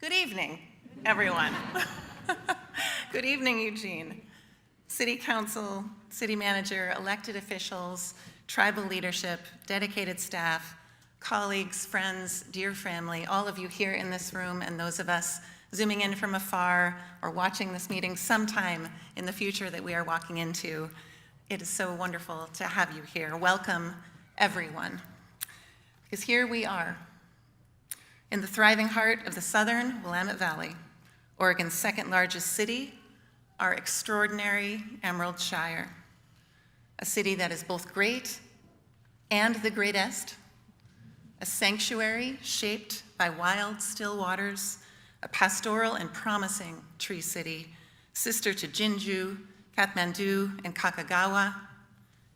Good evening, everyone. Good evening, Eugene. City Council, City Manager, elected officials, tribal leadership, dedicated staff, colleagues, friends, dear family, all of you here in this room and those of us zooming in from afar or watching this meeting sometime in the future that we are walking into. It is so wonderful to have you here. Welcome, everyone. Because here we are, in the thriving heart of the southern Willamette Valley, Oregon's second largest city, our extraordinary Emerald Shire, a city that is both great and the greatest, a sanctuary shaped by wild, still waters, a pastoral and promising tree city, sister to Jinju, Kathmandu, and Kakagawa,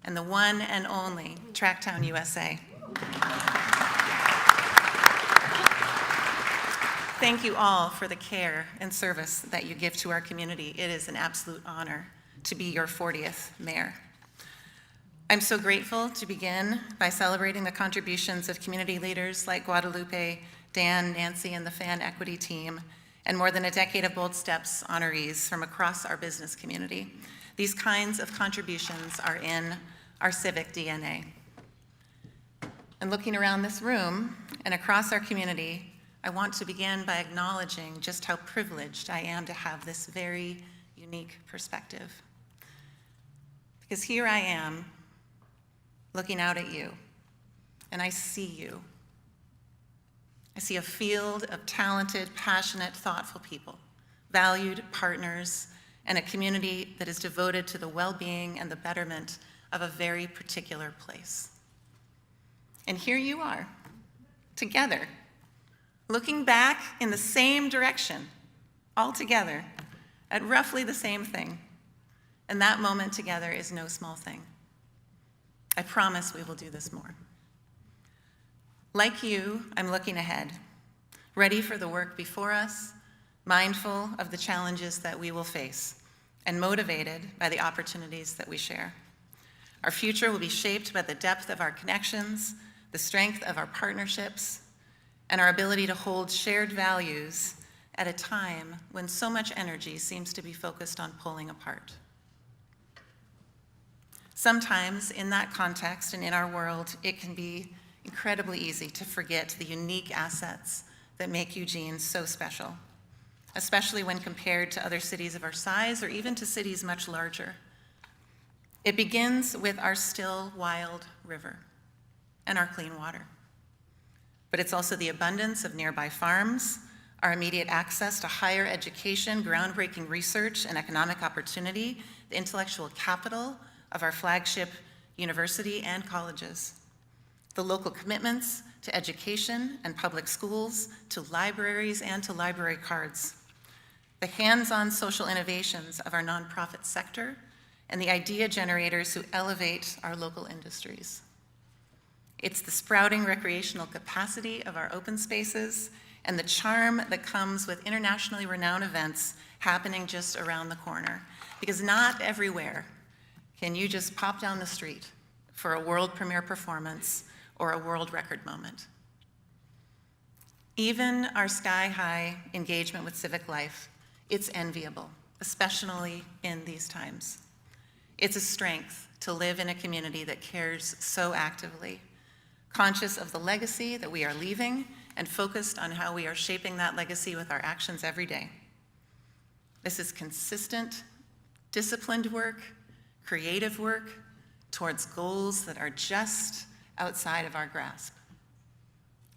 and the one and only Tracktown, USA. Thank you all for the care and service that you give to our community. It is an absolute honor to be your 40th mayor. I'm so grateful to begin by celebrating the contributions of community leaders like Guadalupe, Dan, Nancy, and the Fan Equity team, and more than a decade of Bold Steps honorees from across our business community. These kinds of contributions are in our civic DNA. And looking around this room and across our community, I want to begin by acknowledging just how privileged I am to have this very unique perspective. Because here I am, looking out at you, and I see you. I see a field of talented, passionate, thoughtful people, valued partners, and a community that is devoted to the well-being and the betterment of a very particular place. And here you are, together, looking back in the same direction, all together, at roughly the same thing. And that moment together is no small thing. I promise we will do this more. Like you, I'm looking ahead, ready for the work before us, mindful of the challenges that we will face, and motivated by the opportunities that we share. Our future will be shaped by the depth of our connections, the strength of our partnerships, and our ability to hold shared values at a time when so much energy seems to be focused on pulling apart. Sometimes in that context and in our world, it can be incredibly easy to forget the unique assets that make Eugene so special, especially when compared to other cities of our size or even to cities much larger. It begins with our still, wild river and our clean water. But it's also the abundance of nearby farms, our immediate access to higher education, groundbreaking research, and economic opportunity, the intellectual capital of our flagship university and colleges, the local commitments to education and public schools, to libraries and to library cards, the hands-on social innovations of our nonprofit sector, and the idea generators who elevate our local industries. It's the sprouting recreational capacity of our open spaces and the charm that comes with internationally renowned events happening just around the corner. Because not everywhere can you just pop down the street for a world premiere performance or a world record moment. Even our sky-high engagement with civic life, it's enviable, especially in these times. It's a strength to live in a community that cares so actively, conscious of the legacy that we are leaving and focused on how we are shaping that legacy with our actions every day. This is consistent, disciplined work, creative work towards goals that are just outside of our grasp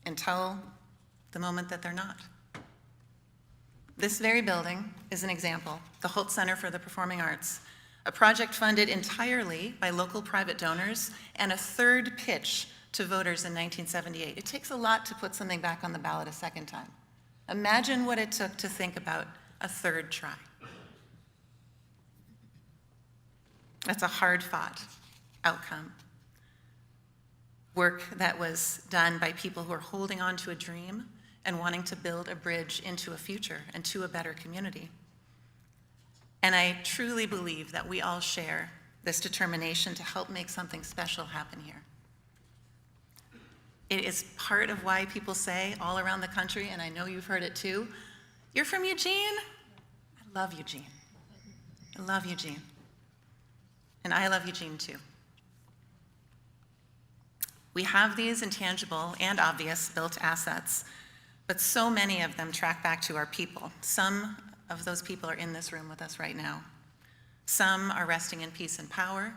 until the moment that they're not. This very building is an example, the Holt Center for the Performing Arts, a project funded entirely by local private donors and a third pitch to voters in 1978. It takes a lot to put something back on the ballot a second time. Imagine what it took to think about a third try. That's a hard-fought outcome. Work that was done by people who are holding on to a dream and wanting to build a bridge into a future and to a better community. And I truly believe that we all share this determination to help make something special happen here. It is part of why people say all around the country, and I know you've heard it too, You're from Eugene? I love Eugene. I love Eugene. And I love Eugene too. We have these intangible and obvious built assets, but so many of them track back to our people. Some of those people are in this room with us right now. Some are resting in peace and power.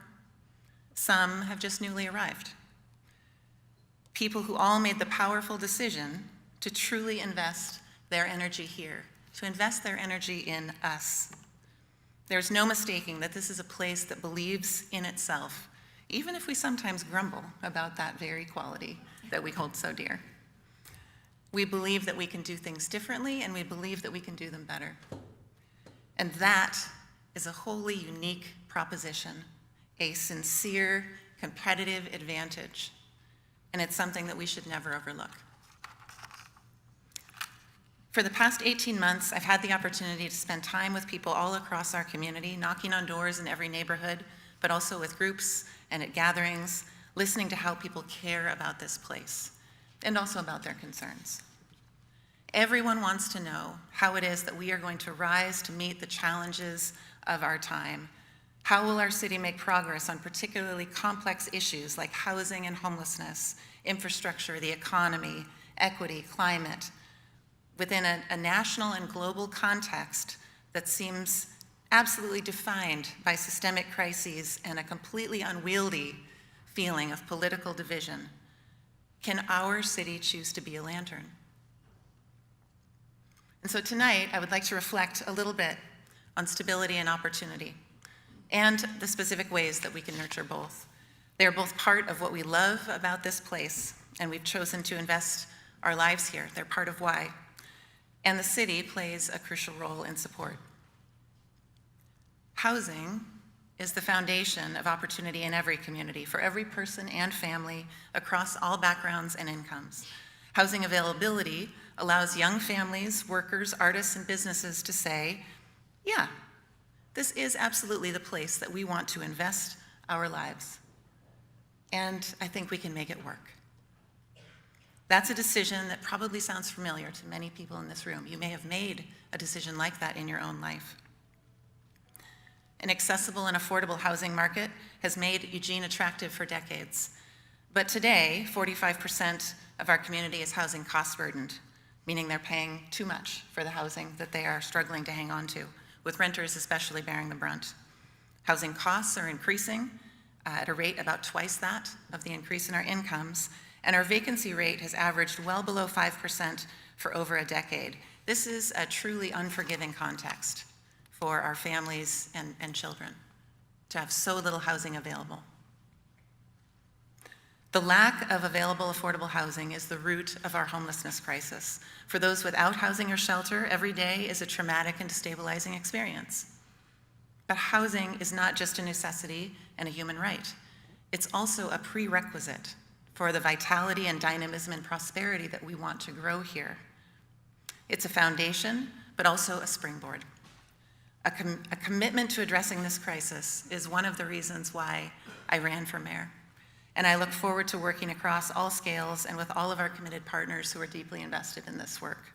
Some have just newly arrived. People who all made the powerful decision to truly invest their energy here, to invest their energy in us. There's no mistaking that this is a place that believes in itself, even if we sometimes grumble about that very quality that we hold so dear. We believe that we can do things differently, and we believe that we can do them better. And that is a wholly unique proposition, a sincere, competitive advantage, and it's something that we should never overlook. For the past 18 months, I've had the opportunity to spend time with people all across our community, knocking on doors in every neighborhood, but also with groups and at gatherings, listening to how people care about this place, and also about their concerns. Everyone wants to know how it is that we are going to rise to meet the challenges of our time. How will our city make progress on particularly complex issues like housing and homelessness, infrastructure, the economy, equity, climate, within a national and global context that seems absolutely defined by systemic crises and a completely unwieldy feeling of political division? Can our city choose to be a lantern? And so tonight, I would like to reflect a little bit on stability and opportunity, and the specific ways that we can nurture both. They are both part of what we love about this place, and we've chosen to invest our lives here. They're part of why. And the city plays a crucial role in support. Housing is the foundation of opportunity in every community, for every person and family across all backgrounds and incomes. Housing availability allows young families, workers, artists, and businesses to say, yeah, this is absolutely the place that we want to invest our lives. And I think we can make it work. That's a decision that probably sounds familiar to many people in this room. You may have made a decision like that in your own life. An accessible and affordable housing market has made Eugene attractive for decades. But today, 45% of our community is housing cost burdened, meaning they're paying too much for the housing that they are struggling to hang on to, with renters especially bearing the brunt. Housing costs are increasing at a rate about twice that of the increase in our incomes, and our vacancy rate has averaged well below 5% for over a decade. This is a truly unforgiving context for our families and children to have so little housing available. The lack of available affordable housing is the root of our homelessness crisis. For those without housing or shelter, every day is a traumatic and destabilizing experience. But housing is not just a necessity and a human right. It's also a prerequisite for the vitality and dynamism and prosperity that we want to grow here. It's a foundation, but also a springboard. A commitment to addressing this crisis is one of the reasons why I ran for mayor. And I look forward to working across all scales and with all of our committed partners who are deeply invested in this work.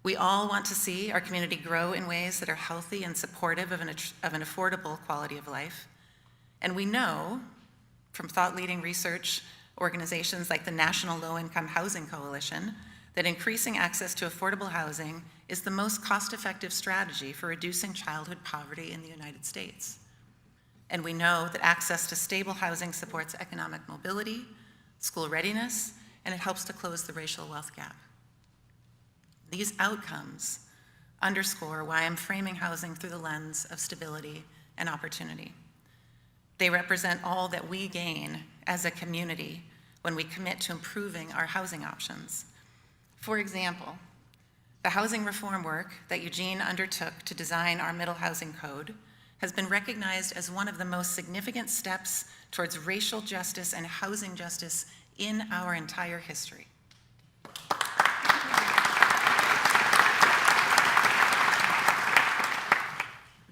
We all want to see our community grow in ways that are healthy and supportive of an affordable quality of life. And we know from thought-leading research organizations like the National Low-Income Housing Coalition that increasing access to affordable housing is the most cost-effective strategy for reducing childhood poverty in the United States. And we know that access to stable housing supports economic mobility, school readiness, and it helps to close the racial wealth gap. These outcomes underscore why I'm framing housing through the lens of stability and opportunity. They represent all that we gain as a community when we commit to improving our housing options. For example, the housing reform work that Eugene undertook to design our middle housing code has been recognized as one of the most significant steps towards racial justice and housing justice in our entire history.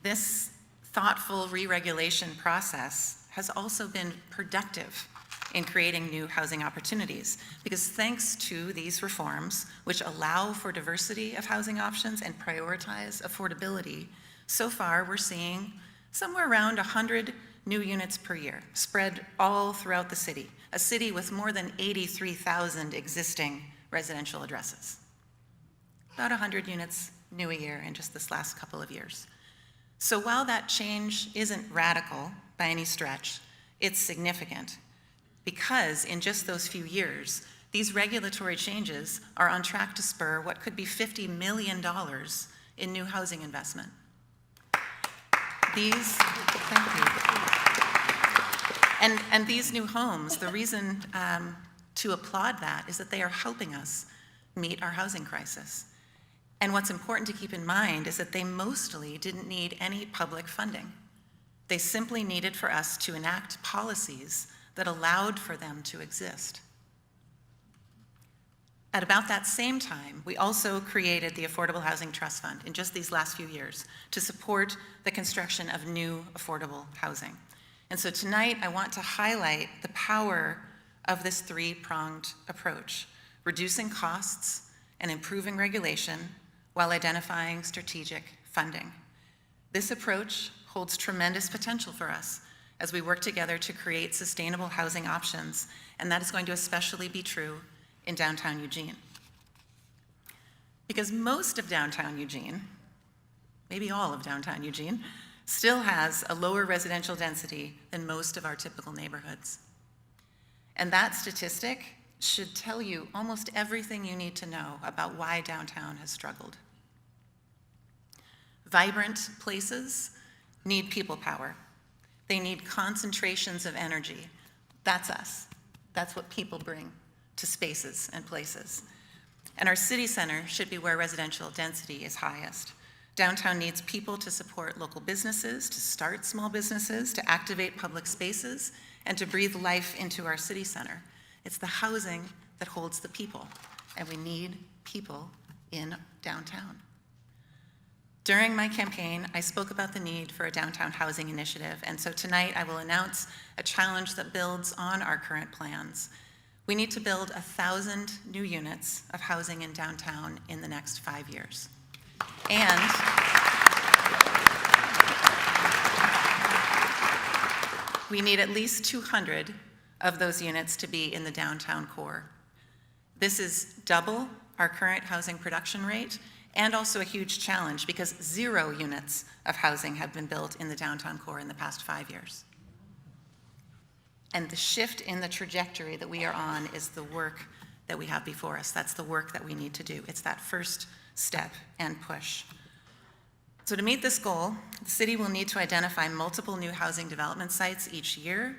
This thoughtful re-regulation process has also been productive in creating new housing opportunities. Because thanks to these reforms, which allow for diversity of housing options and prioritize affordability, so far we're seeing somewhere around 100 new units per year, spread all throughout the city, a city with more than 83,000 existing residential addresses. About 100 units new a year in just this last couple of years. So while that change isn't radical by any stretch, it's significant because in just those few years, these regulatory changes are on track to spur what could be $50 million in new housing investment. Thank you. And these new homes, the reason to applaud that is that they are helping us meet our housing crisis. And what's important to keep in mind is that they mostly didn't need any public funding. They simply needed for us to enact policies that allowed for them to exist. At about that same time, we also created the Affordable Housing Trust Fund in just these last few years to support the construction of new affordable housing. And so tonight, I want to highlight the power of this three-pronged approach, reducing costs and improving regulation while identifying strategic funding. This approach holds tremendous potential for us as we work together to create sustainable housing options, and that is going to especially be true in downtown Eugene. Because most of downtown Eugene, maybe all of downtown Eugene, still has a lower residential density than most of our typical neighborhoods. And that statistic should tell you almost everything you need to know about why downtown has struggled. Vibrant places need people power. They need concentrations of energy. That's us. That's what people bring to spaces and places. And our city center should be where residential density is highest. Downtown needs people to support local businesses, to start small businesses, to activate public spaces, and to breathe life into our city center. It's the housing that holds the people, and we need people in downtown. During my campaign, I spoke about the need for a downtown housing initiative, and so tonight I will announce a challenge that builds on our current plans. We need to build 1,000 new units of housing in downtown in the next 5 years. And we need at least 200 of those units to be in the downtown core. This is double our current housing production rate and also a huge challenge because 0 units of housing have been built in the downtown core in the past 5 years. And the shift in the trajectory that we are on is the work that we have before us. That's the work that we need to do. It's that first step and push. So to meet this goal, the city will need to identify multiple new housing development sites each year,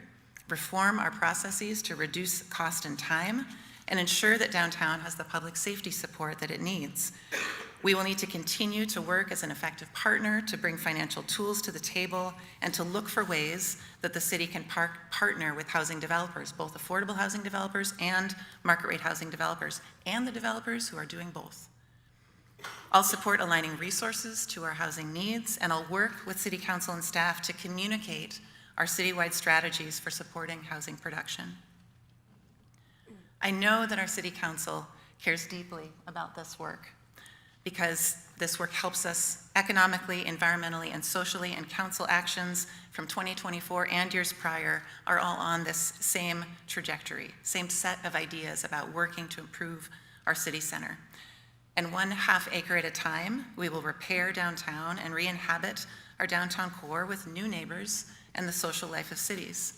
reform our processes to reduce cost and time, and ensure that downtown has the public safety support that it needs. We will need to continue to work as an effective partner to bring financial tools to the table and to look for ways that the city can partner with housing developers, both affordable housing developers and market rate housing developers, and the developers who are doing both. I'll support aligning resources to our housing needs, and I'll work with City Council and staff to communicate our citywide strategies for supporting housing production. I know that our City Council cares deeply about this work because this work helps us economically, environmentally, and socially, and council actions from 2024 and years prior are all on this same trajectory, same set of ideas about working to improve our city center. And 1/2 acre at a time, we will repair downtown and re-inhabit our downtown core with new neighbors and the social life of cities.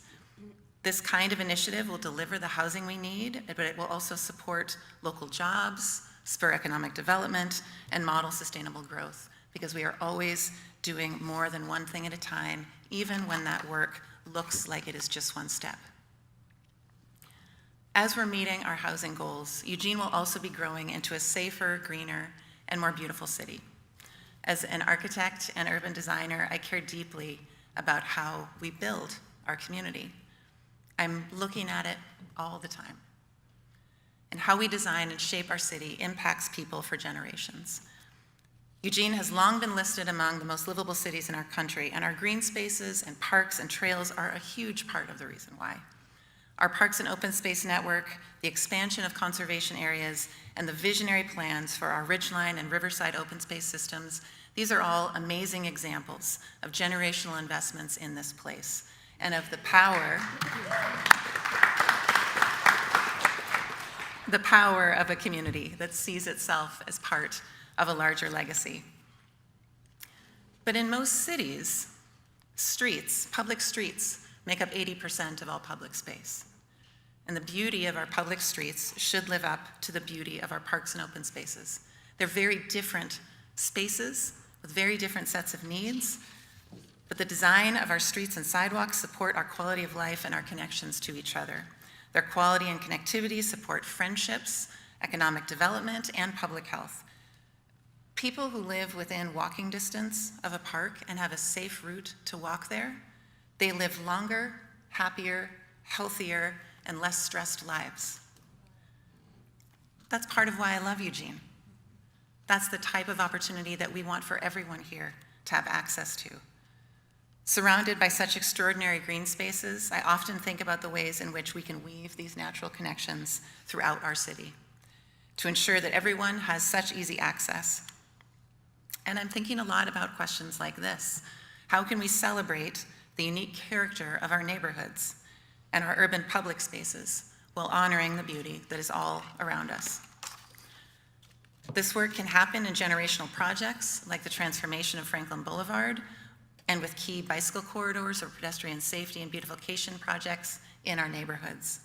This kind of initiative will deliver the housing we need, but it will also support local jobs, spur economic development, and model sustainable growth, because we are always doing more than one thing at a time, even when that work looks like it is just one step. As we're meeting our housing goals, Eugene will also be growing into a safer, greener, and more beautiful city. As an architect and urban designer, I care deeply about how we build our community. I'm looking at it all the time. And how we design and shape our city impacts people for generations. Eugene has long been listed among the most livable cities in our country, and our green spaces and parks and trails are a huge part of the reason why. Our Parks and Open Space Network, the expansion of conservation areas, and the visionary plans for our Ridgeline and Riverside open space systems, these are all amazing examples of generational investments in this place and of the power of a community that sees itself as part of a larger legacy. But in most cities, public streets, make up 80% of all public space. And the beauty of our public streets should live up to the beauty of our parks and open spaces. They're very different spaces with very different sets of needs, but the design of our streets and sidewalks support our quality of life and our connections to each other. Their quality and connectivity support friendships, economic development, and public health. People who live within walking distance of a park and have a safe route to walk there, they live longer, happier, healthier, and less stressed lives. That's part of why I love Eugene. That's the type of opportunity that we want for everyone here to have access to. Surrounded by such extraordinary green spaces, I often think about the ways in which we can weave these natural connections throughout our city to ensure that everyone has such easy access. And I'm thinking a lot about questions like this. How can we celebrate the unique character of our neighborhoods and our urban public spaces while honoring the beauty that is all around us? This work can happen in generational projects like the transformation of Franklin Boulevard and with key bicycle corridors or pedestrian safety and beautification projects in our neighborhoods.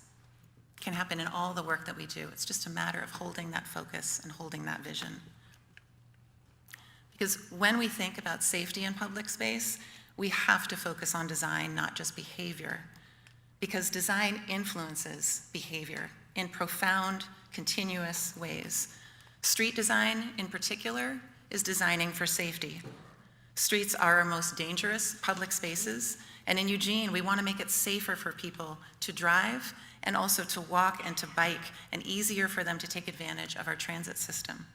It can happen in all the work that we do. It's just a matter of holding that focus and holding that vision. Because when we think about safety in public space, we have to focus on design, not just behavior, because design influences behavior in profound, continuous ways. Street design, in particular, is designing for safety. Streets are our most dangerous public spaces, and in Eugene, we want to make it safer for people to drive and also to walk and to bike, and easier for them to take advantage of our transit system.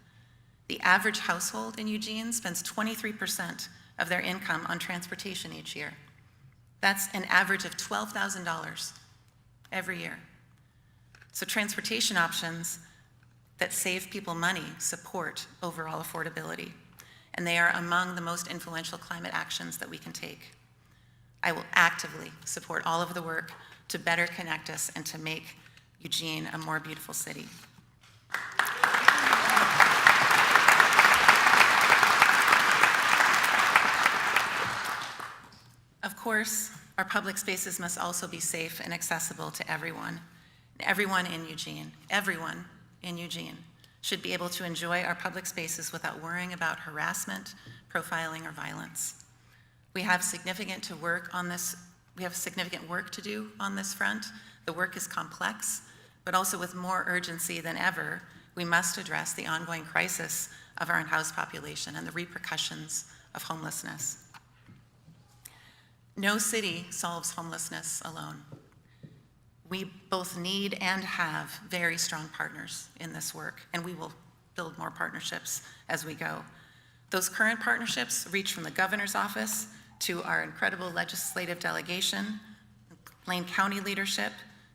The average household in Eugene spends 23% of their income on transportation each year. That's an average of $12,000 every year. So transportation options that save people money support overall affordability, and they are among the most influential climate actions that we can take. I will actively support all of the work to better connect us and to make Eugene a more beautiful city. Of course, our public spaces must also be safe and accessible to everyone. Everyone in Eugene should be able to enjoy our public spaces without worrying about harassment, profiling, or violence. We have significant work to do on this front. The work is complex, but also with more urgency than ever, we must address the ongoing crisis of our unhoused population and the repercussions of homelessness. No city solves homelessness alone. We both need and have very strong partners in this work, and we will build more partnerships as we go. Those current partnerships reach from the governor's office to our incredible legislative delegation, Lane County leadership,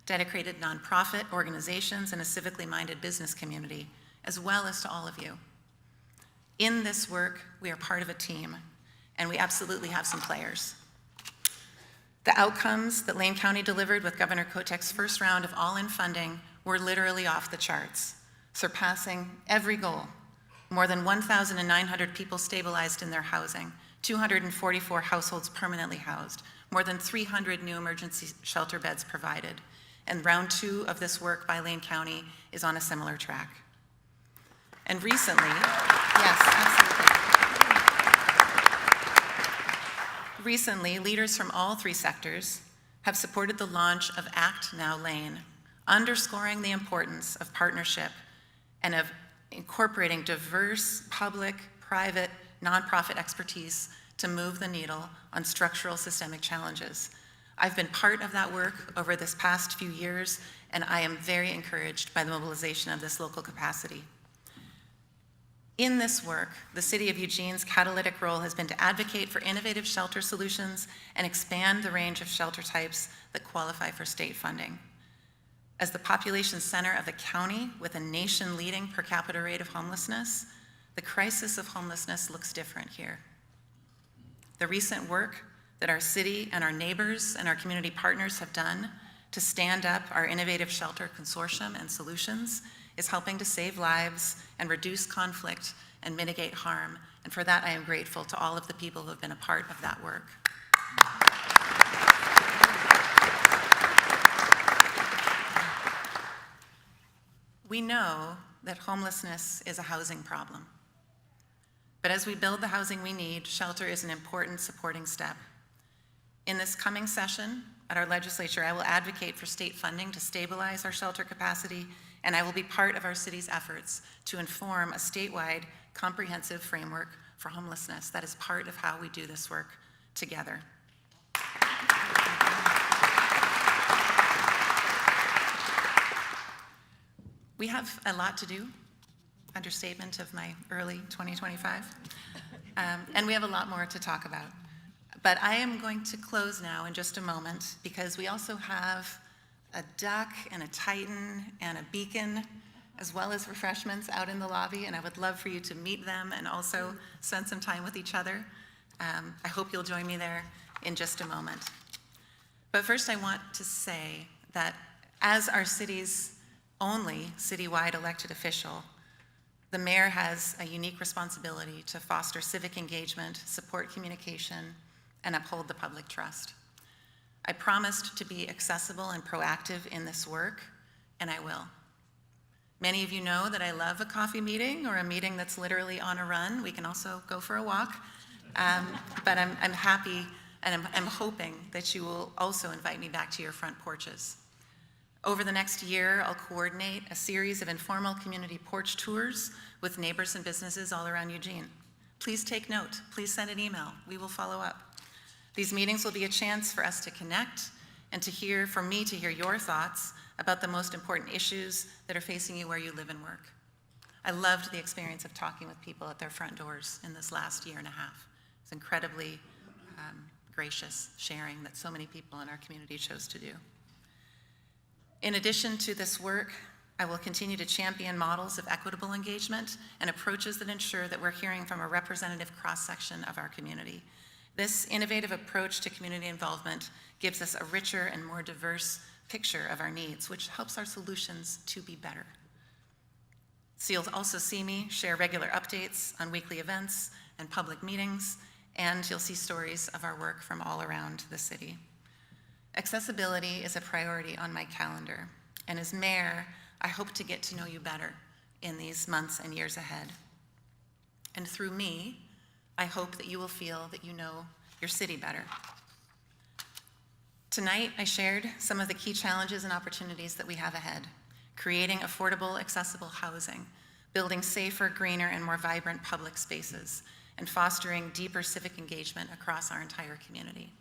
dedicated nonprofit organizations, and a civically minded business community, as well as to all of you. In this work, we are part of a team, and we absolutely have some players. The outcomes that Lane County delivered with Governor Kotek's first round of all-in funding were literally off the charts, surpassing every goal. More than 1,900 people stabilized in their housing, 244 households permanently housed, more than 300 new emergency shelter beds provided. And round 2 of this work by Lane County is on a similar track. And recently, yes, absolutely. Recently, leaders from all 3 sectors have supported the launch of Act Now Lane, underscoring the importance of partnership and of incorporating diverse public, private, nonprofit expertise to move the needle on structural systemic challenges. I've been part of that work over this past few years, and I am very encouraged by the mobilization of this local capacity. In this work, the City of Eugene's catalytic role has been to advocate for innovative shelter solutions and expand the range of shelter types that qualify for state funding. As the population center of the county with a nation-leading per capita rate of homelessness, the crisis of homelessness looks different here. The recent work that our city and our neighbors and our community partners have done to stand up our innovative shelter consortium and solutions is helping to save lives and reduce conflict and mitigate harm. And for that, I am grateful to all of the people who have been a part of that work. We know that homelessness is a housing problem. But as we build the housing we need, shelter is an important supporting step. In this coming session at our legislature, I will advocate for state funding to stabilize our shelter capacity, and I will be part of our city's efforts to inform a statewide comprehensive framework for homelessness. That is part of how we do this work together. We have a lot to do, understatement of my early 2025, and we have a lot more to talk about. But I am going to close now in just a moment because we also have a duck and a titan and a beacon, as well as refreshments out in the lobby, and I would love for you to meet them and also spend some time with each other. I hope you'll join me there in just a moment. But first I want to say that as our city's only citywide elected official, the mayor has a unique responsibility to foster civic engagement, support communication, and uphold the public trust. I promised to be accessible and proactive in this work, and I will. Many of you know that I love a coffee meeting or a meeting that's literally on a run. We can also go for a walk. But I'm happy and I'm hoping that you will also invite me back to your front porches. Over the next year, I'll coordinate a series of informal community porch tours with neighbors and businesses all around Eugene. Please take note. Please send an email. We will follow up. These meetings will be a chance for us to connect and for me to hear your thoughts about the most important issues that are facing you where you live and work. I loved the experience of talking with people at their front doors in this last year and a half. It's incredibly gracious sharing that so many people in our community chose to do. In addition to this work, I will continue to champion models of equitable engagement and approaches that ensure that we're hearing from a representative cross-section of our community. This innovative approach to community involvement gives us a richer and more diverse picture of our needs, which helps our solutions to be better. So you'll also see me share regular updates on weekly events and public meetings, and you'll see stories of our work from all around the city. Accessibility is a priority on my calendar, and as mayor, I hope to get to know you better in these months and years ahead. And through me, I hope that you will feel that you know your city better. Tonight, I shared some of the key challenges and opportunities that we have ahead: creating affordable, accessible housing, building safer, greener, and more vibrant public spaces, and fostering deeper civic engagement across our entire community.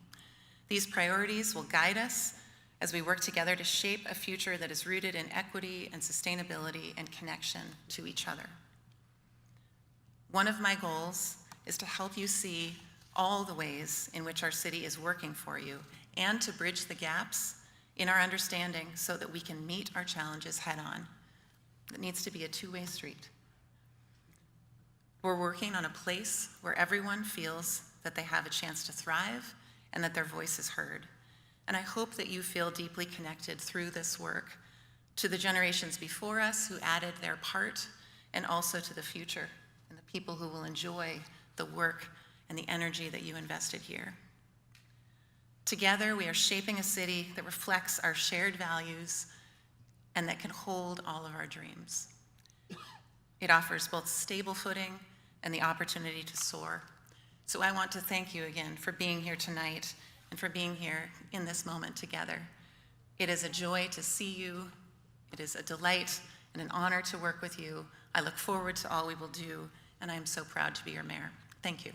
These priorities will guide us as we work together to shape a future that is rooted in equity and sustainability and connection to each other. One of my goals is to help you see all the ways in which our city is working for you and to bridge the gaps in our understanding so that we can meet our challenges head on. It needs to be a two-way street. We're working on a place where everyone feels that they have a chance to thrive and that their voice is heard. And I hope that you feel deeply connected through this work to the generations before us who added their part, and also to the future and the people who will enjoy the work and the energy that you invested here. Together, we are shaping a city that reflects our shared values and that can hold all of our dreams. It offers both stable footing and the opportunity to soar. So I want to thank you again for being here tonight and for being here in this moment together. It is a joy to see you. It is a delight and an honor to work with you. I look forward to all we will do, and I am so proud to be your mayor. Thank you.